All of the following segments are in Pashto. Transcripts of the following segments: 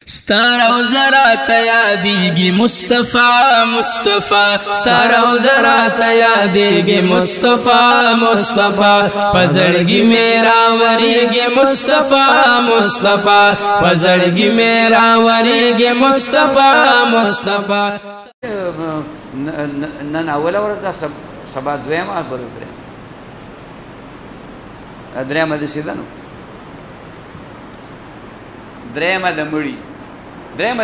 ستار او زرات یادیږي مصطفی مصطفی ستار او زرات یادیږي مصطفی مصطفی پزړګي میرا وریږي مصطفی مصطفی پزړګي میرا وریږي مصطفی مصطفی نن اوله ورځ ده سبا دویمه بروبره درېمه د سیدنو درېمه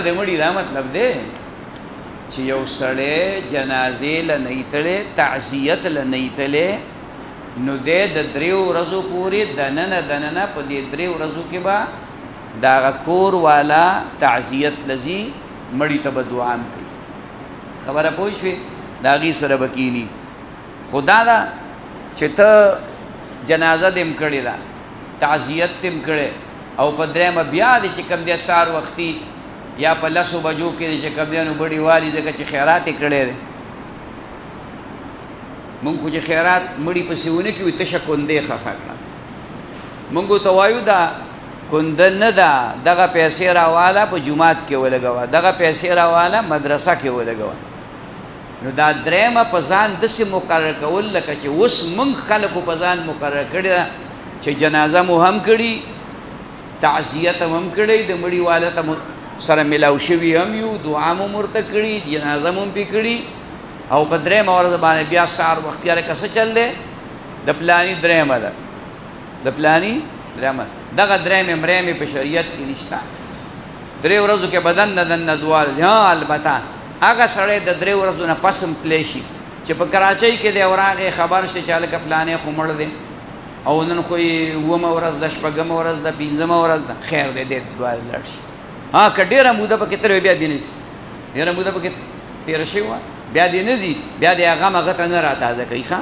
د مړي دا مطلب دی چې یو سړی جنازې له نه ایتلی تعزیت له نه ایتلی نو دی د 3 ورځو پورې دننه په دې 3 ورځو کې به د هغه کور والا تعزیت لذي مړي ته به دعا هم کوي خبره پوه شوې د هغې سره به کیني خو دا ده چې ته جنازه دې هم کړې ده تعزیت دې هم کړې او په درېمه بیا دې چې کوم دی سهار وختي یا په 10 بجو کې دې چې کوم دی نو بډې والي ځکه چې خیرات یې کړی دی مونږ خو چې خیرات مړي پسې ونه کړي تشه کندې خفه کړه مونږ ورته وایو دا کنده نه ده دغه پیسې راواله په جومات کې ولګوه دغه پیسې راواله مدرسه کې ولګوه نو دا درېمه په ځان داسې مقرر کول لکه چې اوس مونږ خلکو په ځان مقرر کړې ده چې جنازه مو هم کړي تعزیت هم کړی د مړي واله ته سره ملاو شوي هم یو دعا مو ورته کړي جنازه مو پې کړي او په درېمه ورځ باندې بیا سهار وختیاره که څه چل دی د پلاني درېمه ده د پلاني درېمه دغه درېمې مرېمې په شریعت کې نشته 3 ورځو کې بدن دننه دعا ها البته هغه سړی د 3 ورځو نه پس هم تلی شي چې په کراچۍ کې دی او راغی خبر شي چې هلکه فلانی خو مړ دی او نن خو یې 9مه ورځ ده 8مه ورځ ده 5مه ورځ ده خیر دی دې دعا لاړ شي ها که ډېره موده پکې تېره وي بیا دې نه ځي ډېره موده پکې تېره شوې وه بیا دې نه ځي بیا دې هغه ته نه را تازه کوي ښه